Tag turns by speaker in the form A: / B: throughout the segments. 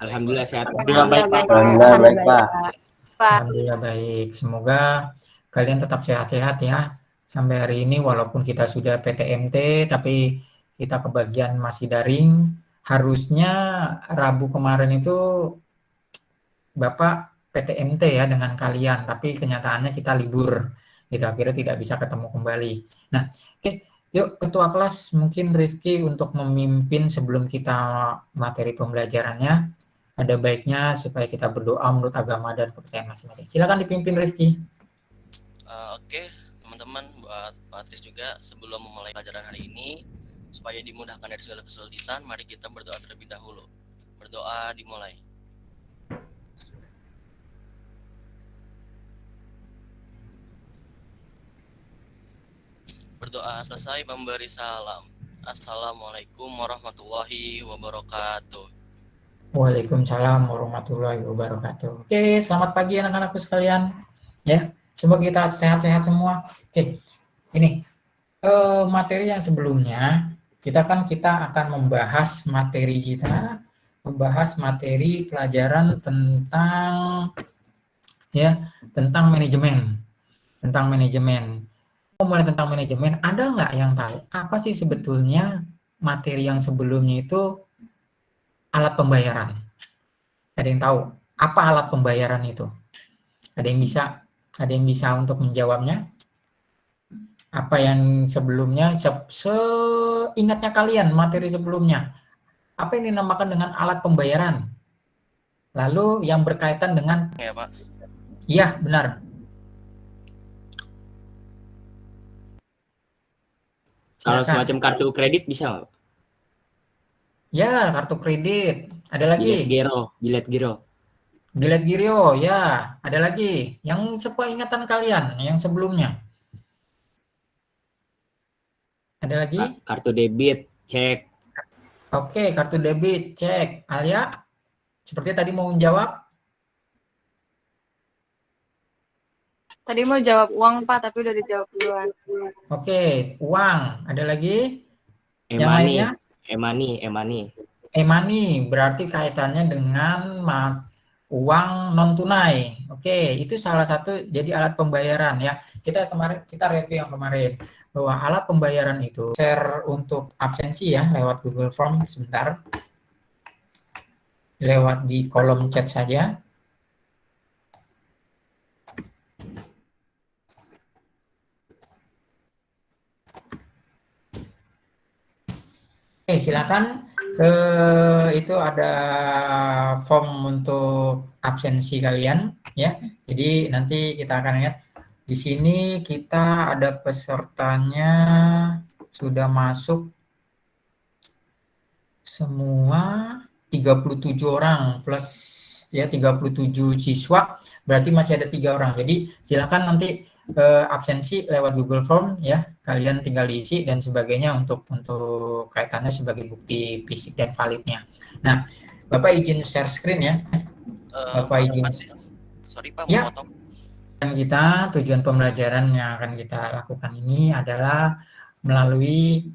A: Alhamdulillah sehat.
B: Alhamdulillah baik, Pak.
C: Alhamdulillah baik, Pak.
B: Alhamdulillah baik. Semoga kalian tetap sehat-sehat ya. Sampai hari ini walaupun kita sudah PTMT tapi kita kebagian masih daring. Harusnya Rabu kemarin itu Bapak PTMT ya dengan kalian, tapi kenyataannya kita libur. Gitu, akhirnya tidak bisa ketemu kembali. Nah, oke, yuk Ketua kelas mungkin Rifki untuk memimpin sebelum kita materi pembelajarannya. Ada baiknya supaya kita berdoa menurut agama dan kepercayaan masing-masing. Silakan dipimpin Rifki.
D: Oke, teman-teman, buat Pak Tris juga sebelum memulai pelajaran hari ini, supaya dimudahkan dari segala kesulitan, mari kita berdoa terlebih dahulu. Berdoa dimulai. Berdoa selesai memberi salam. Assalamualaikum warahmatullahi wabarakatuh.
B: Waalaikumsalam warahmatullahi wabarakatuh. Oke, selamat pagi anak-anakku sekalian. Ya, semoga kita sehat-sehat semua. Oke, ini materi yang sebelumnya kita akan membahas materi pelajaran tentang manajemen. Mulai tentang manajemen, ada nggak yang tahu apa sih sebetulnya materi yang sebelumnya itu alat pembayaran? Ada yang tahu apa alat pembayaran itu? Ada yang bisa untuk menjawabnya? Apa yang sebelumnya, seingatnya kalian materi sebelumnya, apa yang dinamakan dengan alat pembayaran? Lalu yang berkaitan dengan
D: Ya, Pak.
B: Iya, benar.
A: Kalau
B: Silakan.
A: semacam kartu kredit bisa nggak?
B: Ya, kartu kredit. Ada lagi?
A: Bilet giro.
B: Bilet giro, ya. Ada lagi? Yang sepeingatan kalian, yang sebelumnya. Ada lagi?
A: Kartu debit, cek.
B: Oke, kartu debit, cek. Alia, seperti tadi mau menjawab?
C: Tadi mau jawab uang, Pak, tapi udah dijawab duluan.
B: Oke, uang. Ada lagi? Yang
A: E-money.
B: lainnya? E-money berarti kaitannya dengan uang non tunai. Oke, itu salah satu jadi alat pembayaran ya. Kita review yang kemarin bahwa alat pembayaran itu share untuk absensi ya lewat Google Form sebentar. Lewat di kolom chat saja. Oke, silakan. Itu ada form untuk absensi kalian ya. Jadi nanti kita akan lihat di sini kita ada pesertanya sudah masuk semua 37 orang plus ya 37 siswa, berarti masih ada 3 orang. Jadi silakan nanti absensi lewat Google Form ya, kalian tinggal diisi dan sebagainya untuk kaitannya sebagai bukti fisik dan validnya. Nah, Bapak izin share screen ya. Bapak izin.
D: Sorry Pak,
B: ya.
D: memotong.
B: Kita tujuan pembelajaran yang akan kita lakukan ini adalah melalui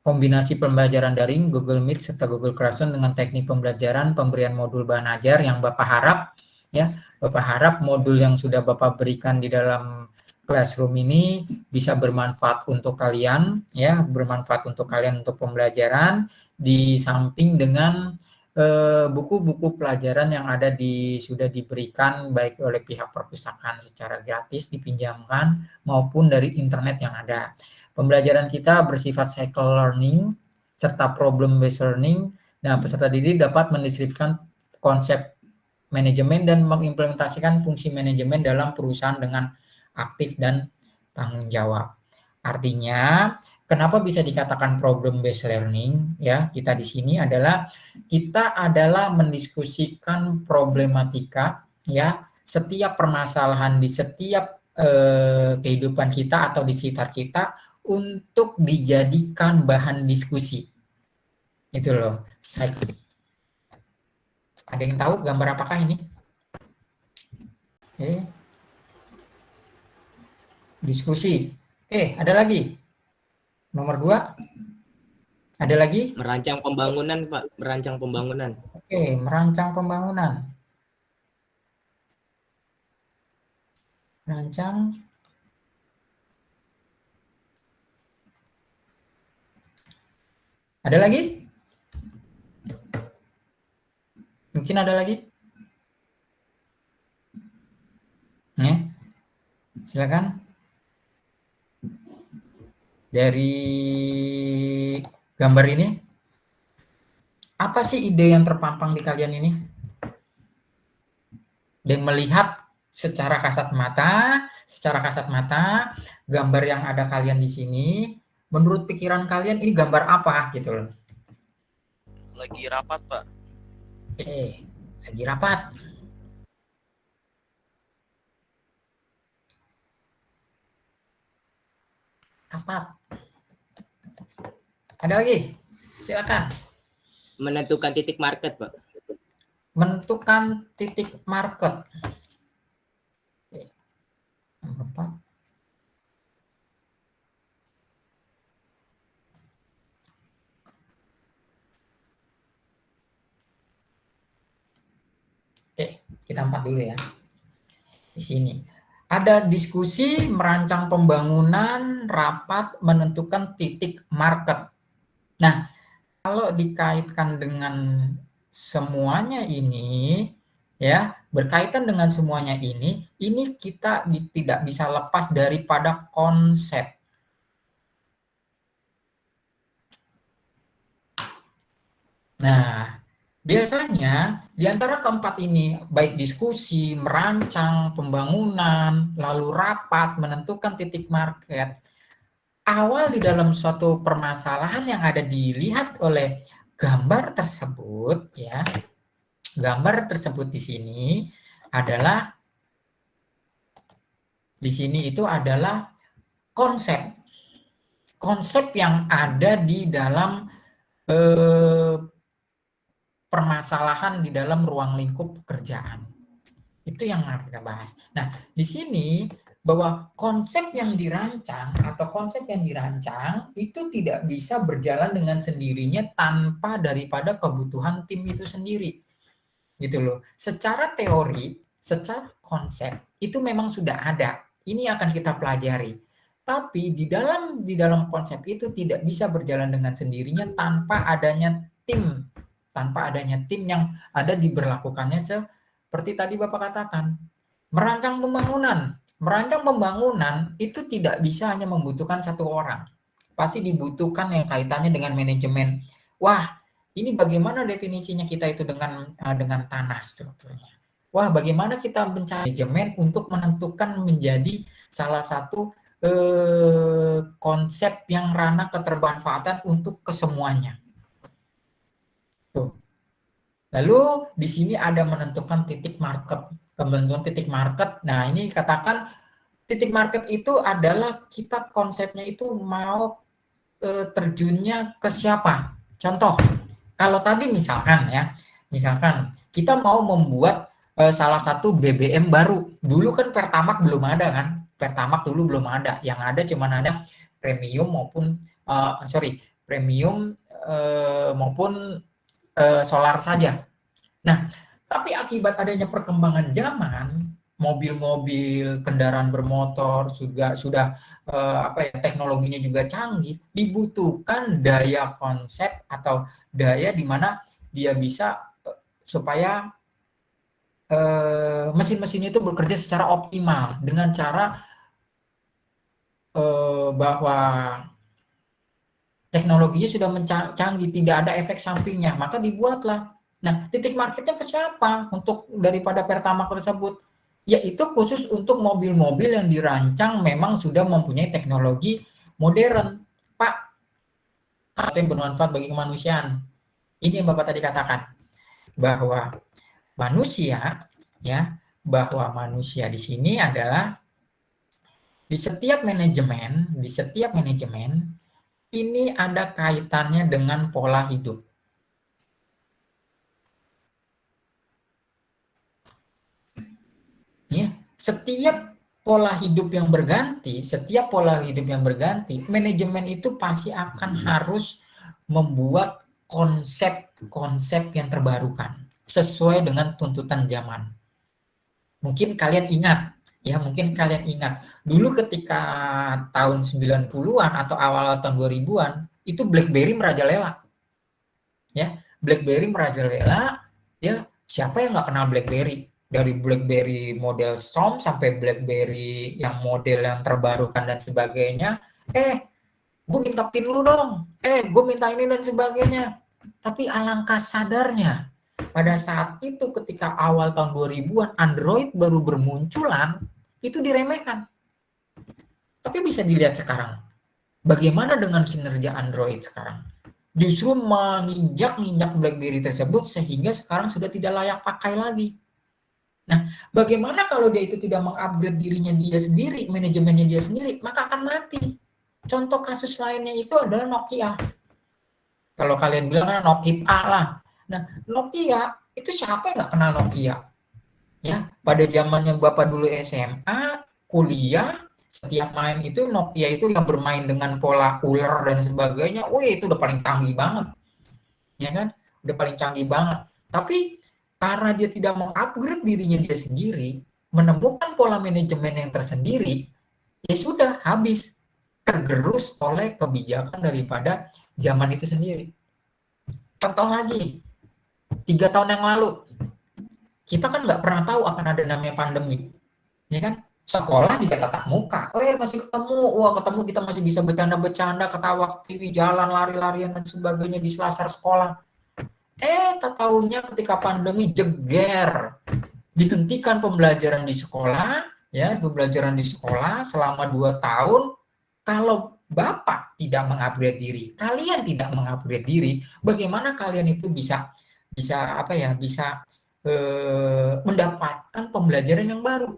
B: kombinasi pembelajaran daring Google Meet serta Google Classroom dengan teknik pembelajaran pemberian modul bahan ajar yang Bapak harap ya. Bapak harap modul yang sudah Bapak berikan di dalam Classroom ini bisa bermanfaat untuk kalian ya, bermanfaat untuk kalian untuk pembelajaran di samping dengan buku-buku pelajaran yang ada sudah diberikan baik oleh pihak perpustakaan secara gratis dipinjamkan maupun dari internet yang ada. Pembelajaran kita bersifat cycle learning serta problem based learning. Nah, peserta didik dapat mendeskripsikan konsep manajemen dan mengimplementasikan fungsi manajemen dalam perusahaan dengan aktif dan tanggung jawab. Artinya, kenapa bisa dikatakan problem based learning? Ya, kita di sini adalah mendiskusikan problematika ya, setiap permasalahan di setiap kehidupan kita atau di sekitar kita untuk dijadikan bahan diskusi. Itu loh, ada yang tahu gambar apakah ini? Diskusi. Ada lagi. Nomor 2. Ada lagi?
A: Merancang pembangunan, Pak. Merancang pembangunan.
B: Oke, merancang pembangunan. Merancang. Ada lagi? Mungkin ada lagi? Ya, silakan. Dari gambar ini, apa sih ide yang terpampang di kalian ini? Dan melihat secara kasat mata, gambar yang ada kalian di sini, menurut pikiran kalian ini gambar apa gitu loh?
D: Lagi rapat, Pak.
B: Oke, lagi rapat. Rapat. Ada lagi? Silakan.
A: Menentukan titik market, Pak.
B: Menentukan titik market. Oke. Rapat. Oke, kita empat dulu ya. Di sini. Ada diskusi, merancang pembangunan, rapat, menentukan titik market. Nah, kalau dikaitkan dengan semuanya ini, ya, berkaitan dengan semuanya ini kita tidak bisa lepas daripada konsep. Nah, biasanya di antara keempat ini, baik diskusi, merancang pembangunan, lalu rapat, menentukan titik market, awal di dalam suatu permasalahan yang ada dilihat oleh gambar tersebut, ya, gambar tersebut di sini adalah, di sini itu adalah konsep, konsep yang ada di dalam permasalahan di dalam ruang lingkup pekerjaan. Itu yang harus kita bahas. Nah, di sini bahwa konsep yang dirancang atau konsep yang dirancang itu tidak bisa berjalan dengan sendirinya tanpa daripada kebutuhan tim itu sendiri. Gitu loh. Secara teori, secara konsep itu memang sudah ada. Ini akan kita pelajari. Tapi di dalam konsep itu tidak bisa berjalan dengan sendirinya tanpa adanya tim yang ada diberlakukannya seperti tadi Bapak katakan. Merancang pembangunan itu tidak bisa hanya membutuhkan satu orang. Pasti dibutuhkan yang kaitannya dengan manajemen. Wah, ini bagaimana definisinya kita itu dengan tanah strukturnya. Wah, bagaimana kita mencari manajemen untuk menentukan menjadi salah satu konsep yang ranah ketermanfaatan untuk kesemuanya. Tuh. Lalu di sini ada menentukan titik market. Menentukan titik market. Nah, ini katakan titik market itu adalah kita konsepnya itu mau terjunnya ke siapa? Contoh, kalau tadi misalkan kita mau membuat salah satu BBM baru. Dulu kan Pertamax belum ada kan? Pertamax dulu belum ada. Yang ada cuma ada premium maupun maupun solar saja. Nah, tapi akibat adanya perkembangan zaman, mobil-mobil, kendaraan bermotor sudah teknologinya juga canggih, dibutuhkan daya konsep atau daya di mana dia bisa supaya mesin-mesin itu bekerja secara optimal dengan cara bahwa teknologinya sudah canggih, tidak ada efek sampingnya, maka dibuatlah. Nah, titik marketnya ke siapa untuk daripada Pertamax tersebut? Yaitu khusus untuk mobil-mobil yang dirancang memang sudah mempunyai teknologi modern, Pak, atau yang bermanfaat bagi kemanusiaan. Ini yang Bapak tadi katakan, bahwa manusia di sini adalah di setiap manajemen ini ada kaitannya dengan pola hidup. Ya, setiap pola hidup yang berganti, manajemen itu pasti akan harus membuat konsep-konsep yang terbarukan sesuai dengan tuntutan zaman. Mungkin kalian ingat, dulu ketika tahun 90-an atau awal tahun 2000-an, itu BlackBerry merajalela. Ya, BlackBerry merajalela, ya, siapa yang nggak kenal BlackBerry? Dari BlackBerry model Storm sampai BlackBerry yang model yang terbarukan dan sebagainya. Gue minta PIN lu dong. Gue minta ini dan sebagainya. Tapi alangkah sadarnya, pada saat itu ketika awal tahun 2000-an Android baru bermunculan, itu diremehkan. Tapi bisa dilihat sekarang, bagaimana dengan kinerja Android sekarang? Justru menginjak-injak BlackBerry tersebut sehingga sekarang sudah tidak layak pakai lagi. Nah, bagaimana kalau dia itu tidak mengupgrade dirinya dia sendiri, manajemennya dia sendiri, maka akan mati. Contoh kasus lainnya itu adalah Nokia. Kalau kalian bilang kan Nokia lah. Nah, Nokia itu siapa yang nggak kenal Nokia? Ya, pada zamannya Bapak dulu SMA, kuliah, setiap main itu Nokia itu yang bermain dengan pola ular dan sebagainya. Wih, itu udah paling canggih banget. Ya kan? Udah paling canggih banget. Tapi karena dia tidak mengupgrade dirinya dia sendiri, menemukan pola manajemen yang tersendiri, ya sudah habis. Tergerus oleh kebijakan daripada zaman itu sendiri. Contoh lagi, 3 tahun yang lalu, kita kan nggak pernah tahu akan ada namanya pandemi, ya kan? Sekolah juga tatap muka, masih ketemu, kita masih bisa bercanda-bercanda, ketawa TV, jalan lari-larian dan sebagainya di selasar sekolah. Tak tahunya ketika pandemi jeger, dihentikan pembelajaran di sekolah, ya, pembelajaran di sekolah selama 2 tahun. Kalau Bapak tidak mengupgrade diri, kalian tidak mengupgrade diri, bagaimana kalian itu bisa mendapatkan pembelajaran yang baru?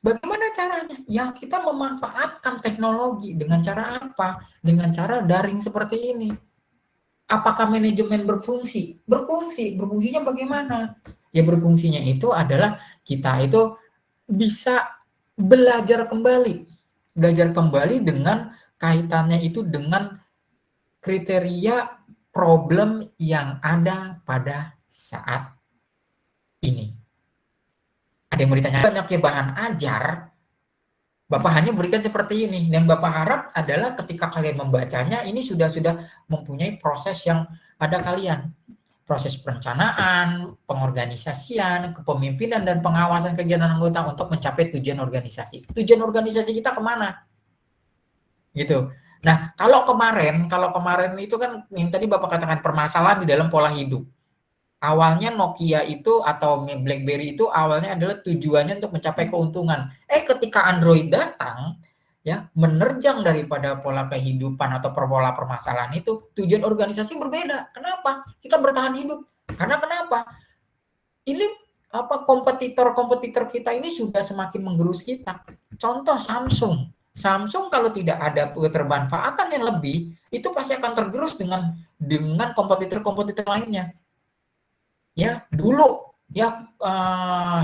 B: Bagaimana caranya? Ya, kita memanfaatkan teknologi dengan cara apa? Dengan cara daring seperti ini. Apakah manajemen berfungsi? Berfungsinya bagaimana? Ya, berfungsinya itu adalah kita itu bisa belajar kembali dengan kaitannya itu dengan kriteria problem yang ada pada saat ini. Ada yang mau ditanya, banyaknya bahan ajar, Bapak hanya berikan seperti ini. Yang Bapak harap adalah ketika kalian membacanya, ini sudah mempunyai proses yang ada kalian. Proses perencanaan, pengorganisasian, kepemimpinan, dan pengawasan kegiatan anggota untuk mencapai tujuan organisasi. Tujuan organisasi kita kemana? Gitu. Nah, kalau kemarin itu kan yang tadi Bapak katakan permasalahan di dalam pola hidup. Awalnya Nokia itu atau BlackBerry itu awalnya adalah tujuannya untuk mencapai keuntungan. Ketika Android datang, ya, menerjang daripada pola kehidupan atau pola permasalahan itu, tujuan organisasi berbeda. Kenapa? Kita bertahan hidup. Karena kenapa? Ini kompetitor kita ini sudah semakin menggerus kita. Contoh Samsung kalau tidak ada ketermanfaatan yang lebih, itu pasti akan tergerus dengan kompetitor lainnya. Ya, dulu ya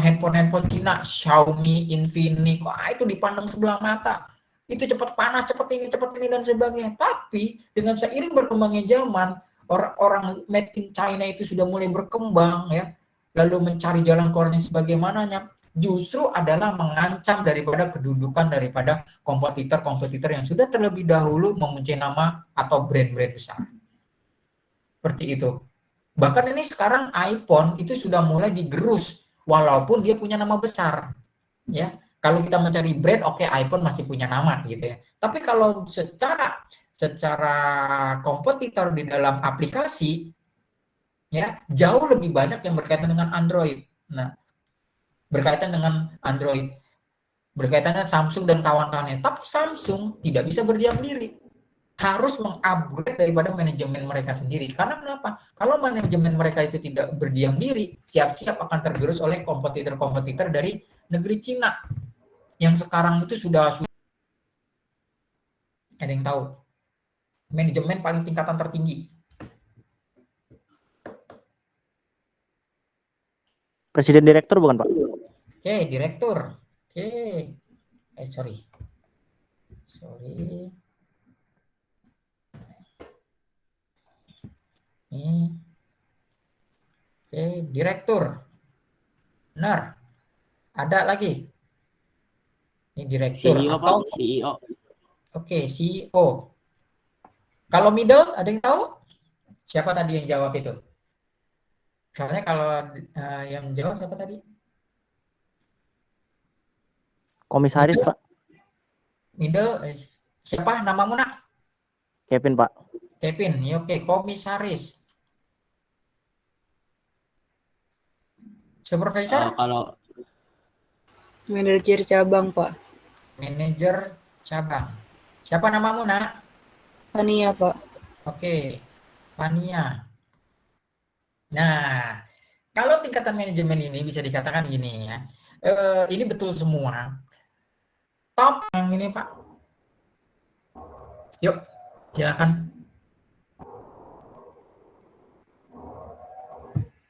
B: handphone Cina, Xiaomi, Infinix, itu dipandang sebelah mata. Itu cepat panas, cepat ini dan sebagainya. Tapi dengan seiring berkembangnya zaman, orang made in China itu sudah mulai berkembang, ya. Lalu mencari jalan keluarnya sebagaimananya, justru adalah mengancam daripada kedudukan daripada kompetitor yang sudah terlebih dahulu mempunyai nama atau brand-brand besar. Seperti itu. Bahkan ini sekarang iPhone itu sudah mulai digerus walaupun dia punya nama besar. Ya, kalau kita mencari brand, iPhone masih punya nama gitu ya. Tapi kalau secara kompetitor di dalam aplikasi, ya, jauh lebih banyak yang berkaitan dengan Android. Nah, berkaitan dengan Samsung dan kawan-kawannya. Tapi Samsung tidak bisa berdiam diri. Harus mengupgrade daripada manajemen mereka sendiri. Karena kenapa? Kalau manajemen mereka itu tidak berdiam diri, siap-siap akan tergerus oleh kompetitor dari negeri Cina. Yang sekarang itu sudah ada yang tahu. Manajemen paling tingkatan tertinggi.
E: Presiden direktur bukan, Pak?
B: Oke, direktur. Oke. Sorry. Ini. Oke, direktur. Benar. Ada lagi. Ini direktur
A: CEO
B: atau
A: Pak, CEO.
B: oke, CEO. Kalau middle ada yang tahu? Siapa tadi yang jawab itu? Soalnya kalau yang jawab siapa tadi?
E: Komisaris Pak.
B: Middle siapa namamu nak?
E: Kevin Pak.
B: Kevin. Ya, oke, komisaris. Supervisor?
A: Kalau
C: Manajer cabang, Pak.
B: Manajer cabang. Siapa namamu nak?
C: Tania, Pak.
B: Oke, Pania. Nah, kalau tingkatan manajemen ini bisa dikatakan gini ya. Ini betul semua. Top yang ini Pak. Yuk, silakan.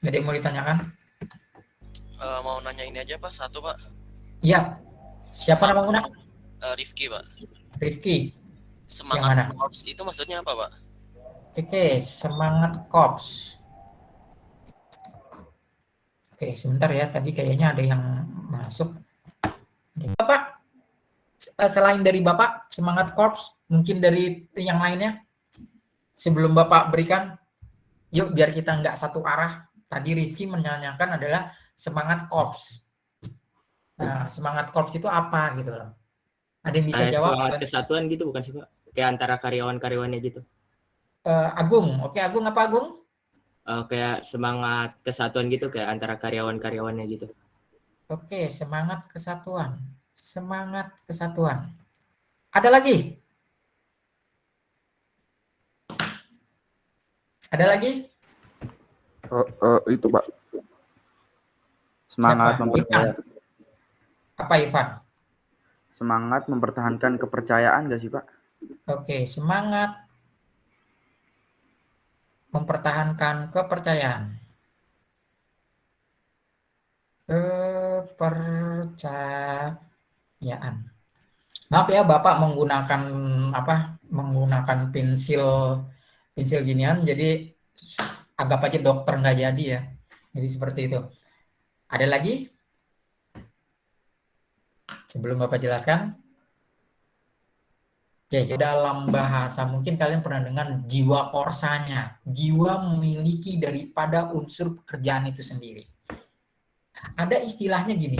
B: Jadi mau ditanyakan?
D: Mau nanya ini aja Pak, satu Pak.
B: Iya. Siapa namamu nak?
D: Rifki Pak.
B: Rifki.
D: Semangat
B: Yang mana?
D: korps itu maksudnya apa Pak?
B: Oke, semangat korps. Oke, sebentar ya. Tadi kayaknya ada yang masuk. Bapak, selain dari Bapak, semangat korps, mungkin dari yang lainnya? Sebelum Bapak berikan, yuk biar kita nggak satu arah. Tadi Rifki menanyakan adalah semangat korps. Nah, semangat korps itu apa gitu loh? Ada yang bisa jawab?
A: semangat kesatuan gitu bukan sih Pak? Kayak antara karyawan-karyawannya gitu.
B: Agung, oke Agung apa Agung?
A: Kayak semangat kesatuan gitu kayak antara karyawan-karyawannya gitu.
B: Oke, semangat kesatuan. Semangat kesatuan. Ada lagi? Ada lagi?
F: Itu Pak. Semangat
B: Siapa?
F: mempercayai.
B: Apa Ivan?
F: Semangat mempertahankan kepercayaan nggak sih Pak?
B: Oke, semangat mempertahankan kepercayaan. Kepercayaan. Maaf ya, Bapak menggunakan apa? Menggunakan pensil ginian, jadi anggap aja dokter nggak jadi ya. Jadi seperti itu. Ada lagi? Sebelum Bapak jelaskan. Oke, dalam bahasa mungkin kalian pernah dengar jiwa korsanya. Jiwa memiliki daripada unsur pekerjaan itu sendiri. Ada istilahnya gini.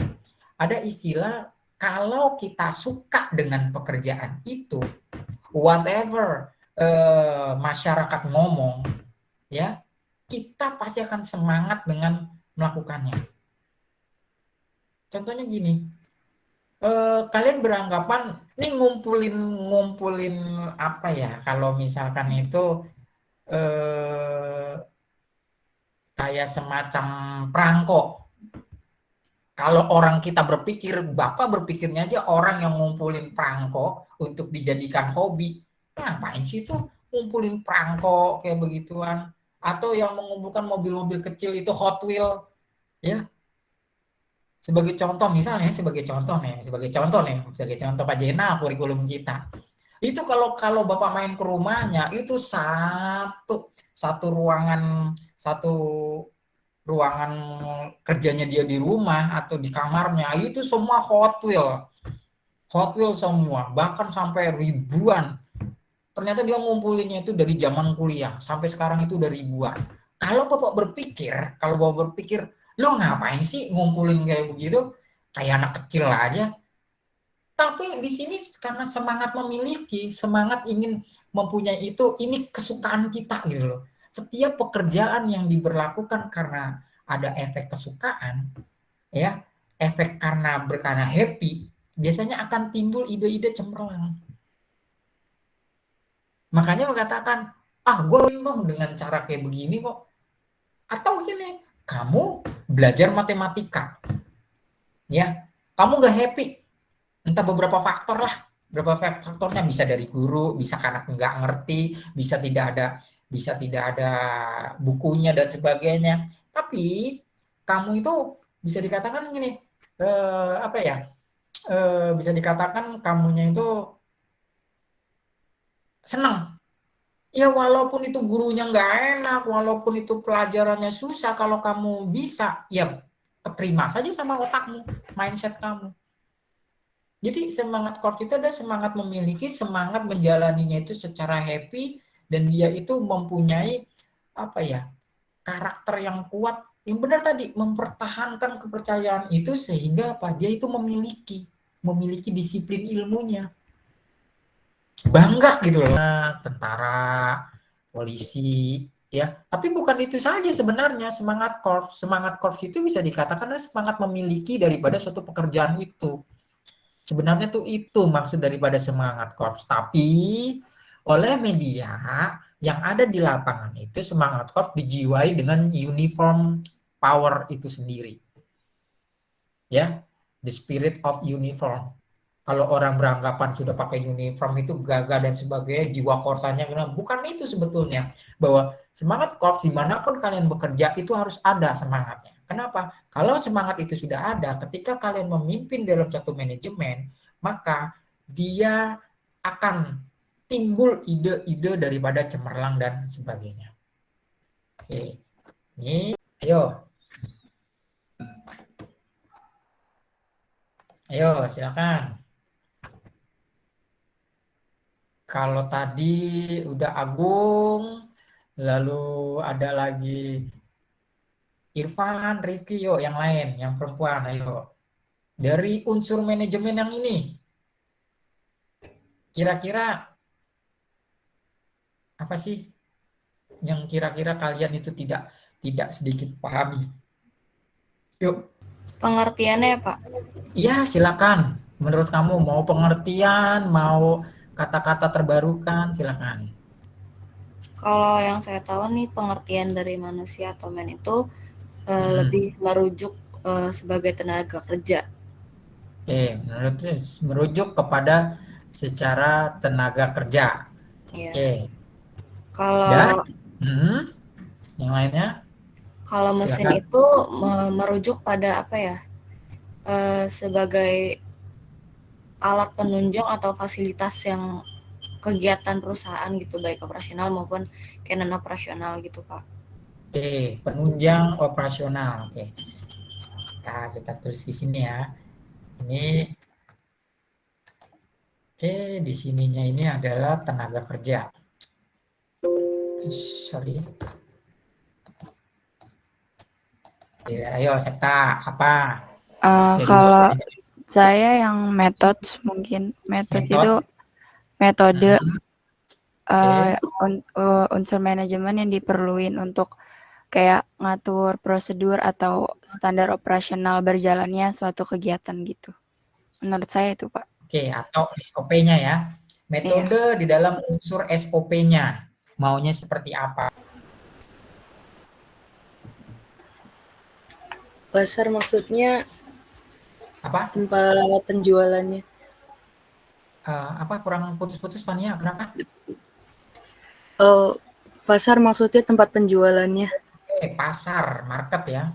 B: Ada istilah kalau kita suka dengan pekerjaan itu, whatever masyarakat ngomong, ya kita pasti akan semangat dengan melakukannya. Contohnya gini, kalian beranggapan ini ngumpulin apa ya? Kalau misalkan itu kayak semacam perangko. Kalau orang kita berpikir, Bapak berpikirnya aja orang yang ngumpulin perangko untuk dijadikan hobi, ngapain sih tuh ngumpulin perangko kayak begituan? Atau yang mengumpulkan mobil-mobil kecil itu Hot Wheel, ya. Sebagai contoh misalnya, sebagai contoh Pak Jena kurikulum kita. Itu kalau Bapak main ke rumahnya itu satu ruangan kerjanya dia di rumah atau di kamarnya itu semua Hot Wheel semua, bahkan sampai ribuan. Ternyata dia ngumpulinnya itu dari zaman kuliah sampai sekarang itu udah ribuan. Kalau Bapak berpikir, lo ngapain sih ngumpulin kayak begitu? Kayak anak kecil aja. Tapi di sini karena semangat memiliki, semangat ingin mempunyai itu, ini kesukaan kita gitu loh. Setiap pekerjaan yang diberlakukan karena ada efek kesukaan, ya, efek karena happy, biasanya akan timbul ide-ide cemerlang. Makanya mengatakan, gue bingung dengan cara kayak begini kok. Atau gini, kamu belajar matematika, ya, kamu gak happy, entah beberapa faktor lah, beberapa faktornya bisa dari guru, bisa karena nggak ngerti, bisa tidak ada bukunya dan sebagainya. Tapi kamu itu bisa dikatakan gini, bisa dikatakan kamunya itu senang Ya walaupun itu gurunya nggak enak, walaupun itu pelajarannya susah, kalau kamu bisa, ya terima saja sama otakmu, mindset kamu. Jadi semangat korps itu ada semangat memiliki, semangat menjalaninya itu secara happy, dan dia itu mempunyai apa ya, karakter yang kuat, yang benar tadi, mempertahankan kepercayaan itu sehingga apa, dia itu memiliki disiplin ilmunya. Bangga gitu loh, tentara, polisi, ya. Tapi bukan itu saja sebenarnya semangat korps. Semangat korps itu bisa dikatakan adalah semangat memiliki daripada suatu pekerjaan itu. Sebenarnya tuh itu maksud daripada semangat korps. Tapi oleh media yang ada di lapangan itu semangat korps dijiwai dengan uniform power itu sendiri. Ya, the spirit of uniform. Kalau orang beranggapan sudah pakai uniform itu gagah dan sebagainya, jiwa korsanya, bukan itu sebetulnya. Bahwa semangat korps dimanapun kalian bekerja itu harus ada semangatnya. Kenapa? Kalau semangat itu sudah ada, ketika kalian memimpin dalam satu manajemen, maka dia akan timbul ide-ide daripada cemerlang dan sebagainya. Oke, ini ayo. Ayo, silakan. Kalau tadi udah Agung, lalu ada lagi Irfan, Rifki, yuk yang lain, yang perempuan, ayo. Dari unsur manajemen yang ini, kira-kira apa sih yang kira-kira kalian itu tidak sedikit pahami? Yuk.
C: Pengertiannya ya, Pak.
B: Iya, silakan. Menurut kamu mau pengertian, mau kata-kata terbarukan, silakan.
C: Kalau yang saya tahu nih, pengertian dari manusia atau man itu lebih merujuk sebagai tenaga kerja.
B: Oke, merujuk kepada secara tenaga kerja.
C: Iya.
B: Oke.
C: Kalau
B: Yang lainnya?
C: kalau mesin
B: Silakan.
C: itu merujuk pada apa ya? Sebagai alat penunjang atau fasilitas yang kegiatan perusahaan gitu, baik operasional maupun non operasional gitu, Pak.
B: Oke, penunjang operasional. Oke. Kita tulis di sini ya. Ini oke, di sininya ini adalah tenaga kerja. Sorry. Ya, ayo, Septa, apa?
G: Kalau saya yang methods, mungkin methods itu metode unsur manajemen yang diperluin untuk kayak ngatur prosedur atau standar operasional berjalannya suatu kegiatan gitu. Menurut saya itu, Pak.
B: Oke, atau SOP-nya ya. Metode di dalam unsur SOP-nya. Maunya seperti apa?
H: Pasar maksudnya
B: Apa?
H: tempat penjualannya.
B: Apa kurang putus-putus Fania? Kenapa?
H: Pasar maksudnya tempat penjualannya.
B: Oke, pasar, market ya.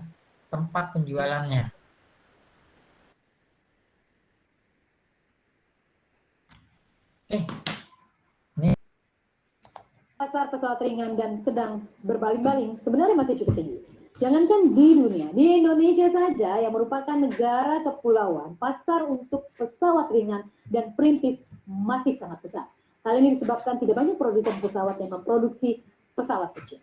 B: Tempat penjualannya. Ini
I: pasar pesawat ringan dan sedang berbaling-baling sebenarnya masih cukup tinggi. Jangankan di dunia, di Indonesia saja yang merupakan negara kepulauan, pasar untuk pesawat ringan dan perintis masih sangat besar. Hal ini disebabkan tidak banyak produsen pesawat yang memproduksi pesawat kecil.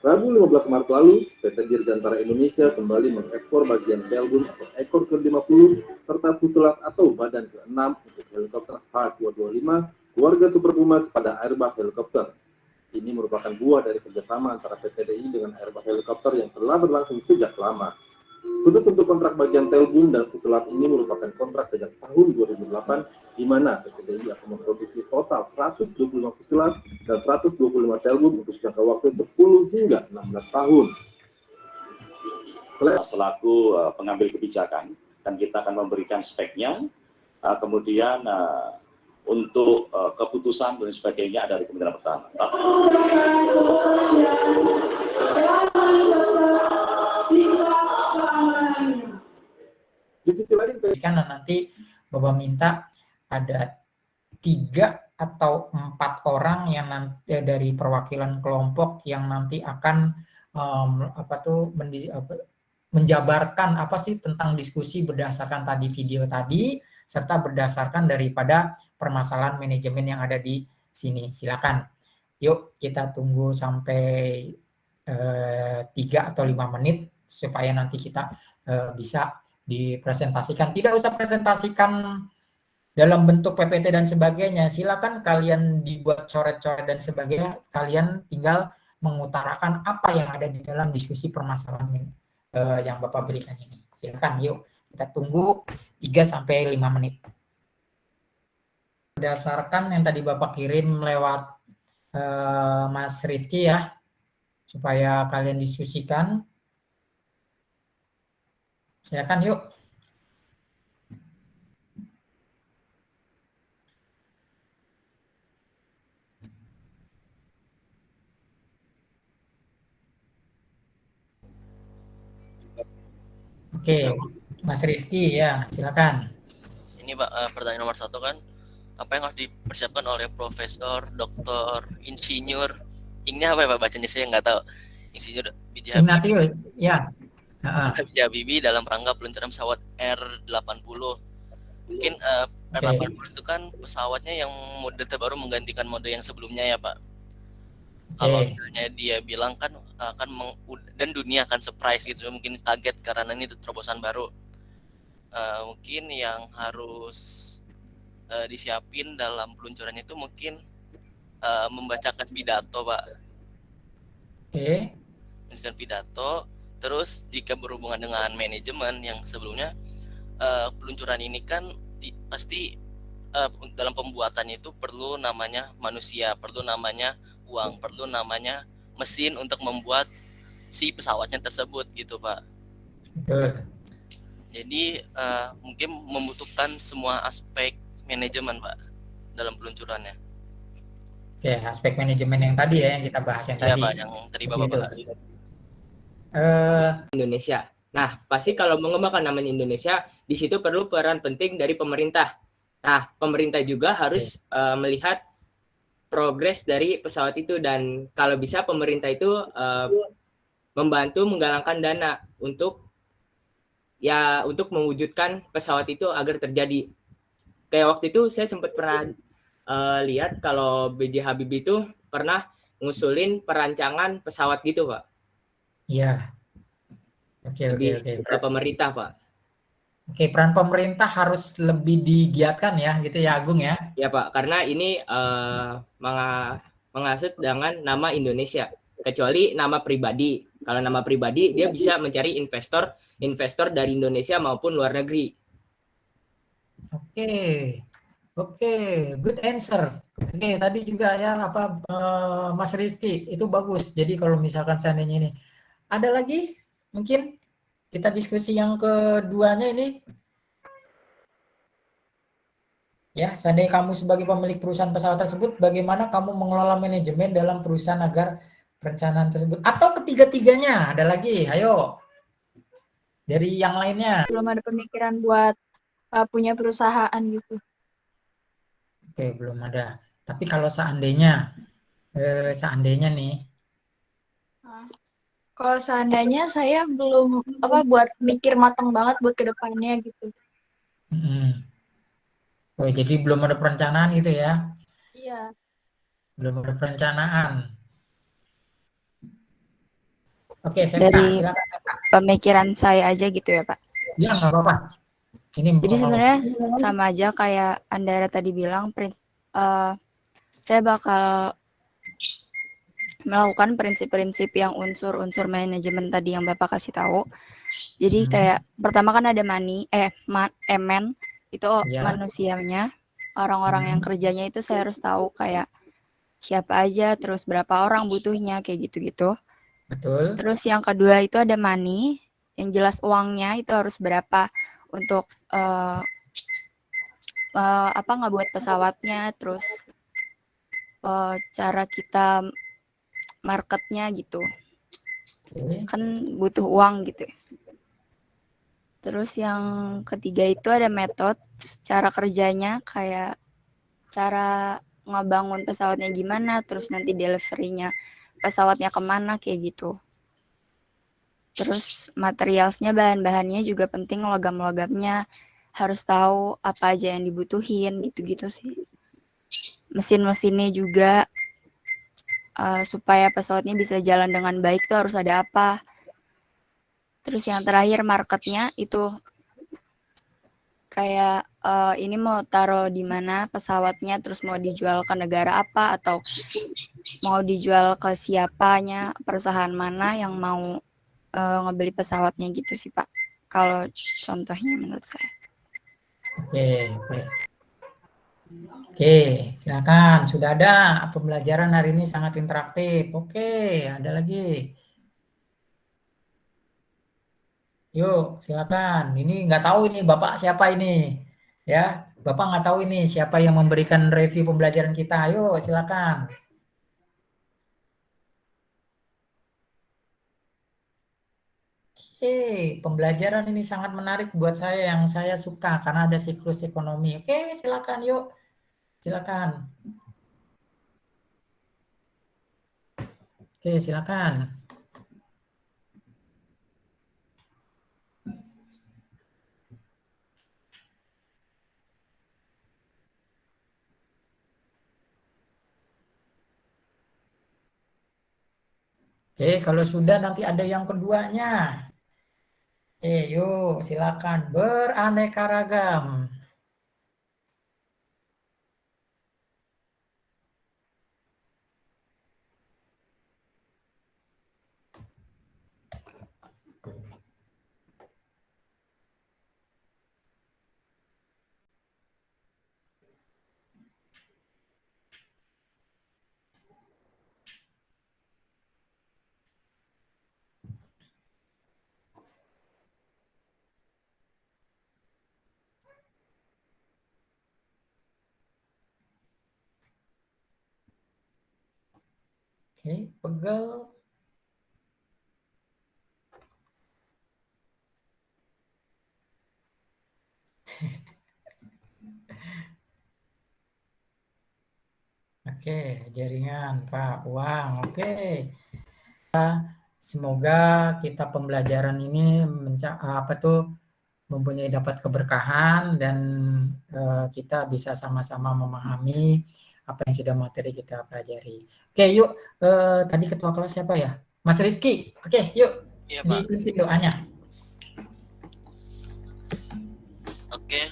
J: Rabu 15 Maret lalu, PT Dirgantara Indonesia kembali mengekspor bagian tailgun atau ekor ke-50 serta fuselase atau badan ke-6 untuk helikopter H225 keluarga Super Puma kepada Airbus Helikopter. Ini merupakan buah dari kerjasama antara PT DI dengan Airbus Helikopter yang telah berlangsung sejak lama. Khusus untuk kontrak bagian tailgun dan fuselase ini merupakan kontrak sejak tahun 2008, di mana PT DI akan memproduksi total 125 fuselase dan 125 tailgun untuk jangka waktu 10 hingga 16 tahun.
K: Selaku pengambil kebijakan, dan kita akan memberikan speknya, kemudian untuk keputusan dan sebagainya dari Kementerian Pertahanan.
J: Di sisi lain,
B: dan nanti Bapak minta ada 3 atau 4 orang yang nanti dari perwakilan kelompok yang nanti akan menjabarkan apa sih tentang diskusi berdasarkan tadi video tadi serta berdasarkan daripada permasalahan manajemen yang ada di sini. Silakan. Yuk kita tunggu sampai 3 atau 5 menit supaya nanti kita bisa dipresentasikan. Tidak usah presentasikan dalam bentuk PPT dan sebagainya. Silakan kalian dibuat coret-coret dan sebagainya. Kalian tinggal mengutarakan apa yang ada di dalam diskusi permasalahan yang Bapak berikan ini. Silakan yuk kita tunggu 3 sampai 5 menit. Berdasarkan yang tadi Bapak kirim lewat Mas Rifki ya, supaya kalian diskusikan. Silakan yuk. Oke, Mas Rifki ya, silakan.
D: Ini Pak, pertanyaan nomor 1 kan, apa yang harus dipersiapkan oleh profesor, doktor, insinyur, ingnya apa ya Pak bacanya saya nggak tahu, insinyur B.J.
B: Ignatius, ya.
D: B.J. Habibie dalam rangka peluncuran pesawat R80. Mungkin R80 itu kan pesawatnya yang mode terbaru menggantikan mode yang sebelumnya ya Pak. Kalau misalnya dia bilang kan akan dan dunia akan surprise gitu, mungkin kaget karena ini terobosan baru. Mungkin yang harus disiapin dalam peluncuran itu mungkin membacakan pidato Pak. Membacakan pidato. Terus jika berhubungan dengan manajemen yang sebelumnya, peluncuran ini kan pasti dalam pembuatannya itu perlu namanya manusia, perlu namanya uang, perlu namanya mesin untuk membuat si pesawatnya tersebut gitu Pak. Jadi mungkin membutuhkan semua aspek manajemen Pak dalam peluncurannya.
B: Oke, aspek manajemen yang tadi ya yang kita bahas yang tadi.
D: Pak, yang tadi Bapak bahas.
A: Indonesia. Nah, pasti kalau mengembangkan namanya Indonesia, di situ perlu peran penting dari pemerintah. Nah, pemerintah juga harus melihat progres dari pesawat itu, dan kalau bisa pemerintah itu membantu menggalangkan dana untuk mewujudkan pesawat itu agar terjadi. Kayak waktu itu saya sempat pernah lihat kalau B.J. Habibie itu pernah ngusulin perancangan pesawat gitu Pak. Iya. Oke. Ke pemerintah Pak.
B: Oke, peran pemerintah harus lebih digiatkan ya, gitu ya Agung ya?
A: Ya Pak, karena ini mengasut dengan nama Indonesia. Kecuali nama pribadi. Kalau nama pribadi dia bisa mencari investor dari Indonesia maupun luar negeri.
B: Oke, good answer. Oke, tadi juga ya Mas Rifki itu bagus. Jadi kalau misalkan seandainya ini ada lagi mungkin kita diskusi yang keduanya ini. Ya, seandainya kamu sebagai pemilik perusahaan pesawat tersebut, bagaimana kamu mengelola manajemen dalam perusahaan agar perencanaan tersebut atau ketiga-tiganya ada lagi? Ayo. Dari yang lainnya.
G: Belum ada pemikiran buat punya perusahaan gitu.
B: Oke, belum ada. Tapi kalau seandainya nih.
G: Kalau seandainya saya belum buat mikir matang banget buat kedepannya gitu.
B: Oh, jadi belum ada perencanaan gitu ya?
G: Iya.
B: Belum ada perencanaan. Oke,
G: dari pemikiran saya aja gitu ya Pak.
B: Ya, nggak apa-apa.
G: Jadi sebenarnya sama aja kayak Andara tadi bilang, saya bakal melakukan prinsip-prinsip yang unsur-unsur manajemen tadi yang Bapak kasih tahu. Jadi kayak pertama kan ada men itu manusianya, orang-orang yang kerjanya itu saya harus tahu kayak siapa aja, terus berapa orang butuhnya kayak gitu-gitu.
B: Betul.
G: Terus yang kedua itu ada money, yang jelas uangnya itu harus berapa untuk ngebuat pesawatnya, terus cara kita marketnya gitu. Kan butuh uang gitu. Terus yang ketiga itu ada metode, cara kerjanya, kayak cara ngebangun pesawatnya gimana, terus nanti delivery-nya pesawatnya kemana, kayak gitu. Terus materialsnya, bahan-bahannya juga penting, logam-logamnya harus tahu apa aja yang dibutuhin, gitu-gitu sih. Mesin-mesinnya juga, supaya pesawatnya bisa jalan dengan baik tuh harus ada apa. Terus yang terakhir marketnya itu kayak ini mau taruh di mana pesawatnya, terus mau dijual ke negara apa, atau mau dijual ke siapanya, perusahaan mana yang mau ngebeli pesawatnya, gitu sih Pak. Kalau contohnya menurut saya.
B: Oke, silakan. Sudah ada pembelajaran hari ini sangat interaktif. Oke, ada lagi. Yuk, silakan. Ini nggak tahu ini Bapak siapa ini, ya. Bapak nggak tahu ini siapa yang memberikan review pembelajaran kita. Ayo, silakan. Oke, pembelajaran ini sangat menarik buat saya, yang saya suka karena ada siklus ekonomi. Oke, silakan yuk. Silakan. Oke, silakan. Oke, kalau sudah nanti ada yang keduanya. Oke, yuk silakan, beraneka ragam. Oke, pegel. Oke, jaringan, Pak, uang. Oke. Semoga kita pembelajaran ini mempunyai dapat keberkahan dan kita bisa sama-sama memahami apa yang sudah materi kita pelajari. Oke, yuk. Tadi ketua kelas siapa ya? Mas Rifki. Oke, yuk.
D: Iya, Pak.
B: Dipimpin doanya.
D: Oke,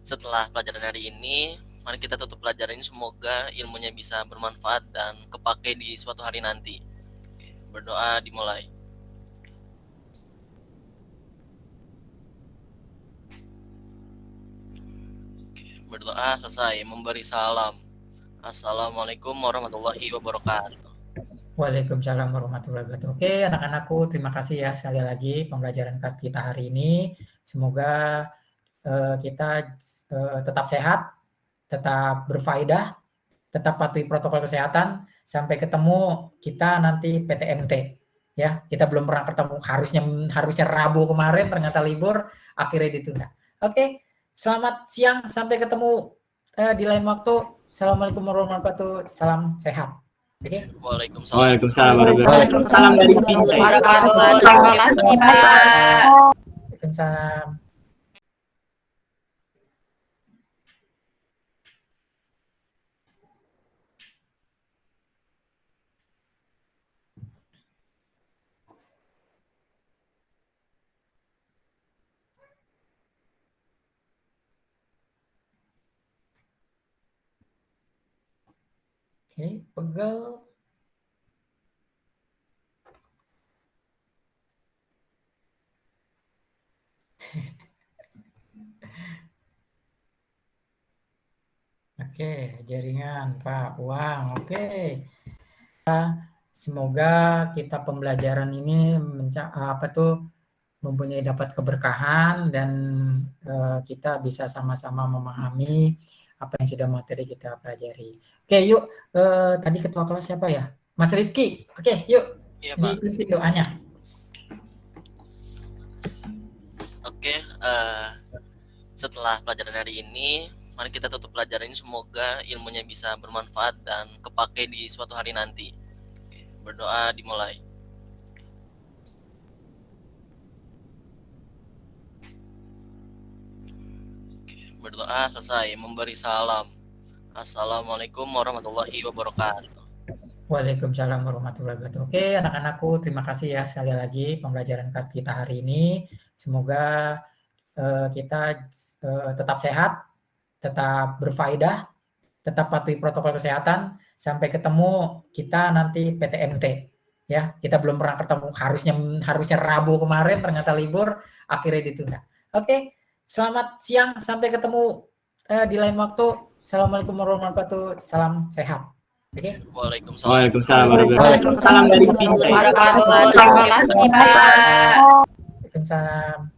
D: setelah pelajaran hari ini, mari kita tutup pelajaran ini. Semoga ilmunya bisa bermanfaat dan kepake di suatu hari nanti. Oke, berdoa dimulai. Oke, berdoa selesai, memberi salam. Assalamualaikum warahmatullahi wabarakatuh.
B: Waalaikumsalam warahmatullahi wabarakatuh. Oke, anak-anakku, terima kasih ya sekali lagi pembelajaran kita hari ini. Semoga kita tetap sehat, tetap berfaedah, tetap patuhi protokol kesehatan. Sampai ketemu kita nanti PTMT. Ya, kita belum pernah ketemu. Harusnya Rabu kemarin, ternyata libur, akhirnya ditunda. Oke, selamat siang, sampai ketemu di lain waktu. Assalamualaikum warahmatullahi wabarakatuh. Salam sehat. Oke.
D: Waalaikumsalam.
A: Waalaikumsalam warahmatullahi wabarakatuh. Salam dari Binjai.
C: Terima kasih Pak.
B: Waalaikumsalam. Oke, pegel. Oke, jaringan, Pak, uang. Oke. Semoga kita pembelajaran ini mempunyai dapat keberkahan dan kita bisa sama-sama memahami apa yang sudah materi kita pelajari. Oke, yuk. Tadi ketua kelas siapa ya? Mas Rifki. Oke, yuk.
D: Iya, Pak.
B: Dipimpin doanya.
D: setelah pelajaran hari ini, mari kita tutup pelajaran ini, semoga ilmunya bisa bermanfaat dan kepake di suatu hari nanti. Oke, berdoa dimulai. Oke, berdoa selesai, memberi salam. Assalamualaikum warahmatullahi wabarakatuh.
B: Waalaikumsalam warahmatullahi wabarakatuh. Oke, anak-anakku, terima kasih ya sekali lagi pembelajaran kita hari ini. Semoga kita tetap sehat, tetap berfaedah, tetap patuhi protokol kesehatan. Sampai ketemu kita nanti PTMT. Ya, kita belum pernah ketemu. Harusnya Rabu kemarin, ternyata libur, akhirnya ditunda. Oke, selamat siang. Sampai ketemu di lain waktu. Assalamualaikum warahmatullahi wabarakatuh. Salam sehat. Oke.
D: Waalaikumsalam.
A: Waalaikumsalam warahmatullahi wabarakatuh. Salam dari Binjai.
C: Terima kasih, Pak.
B: Waalaikumsalam.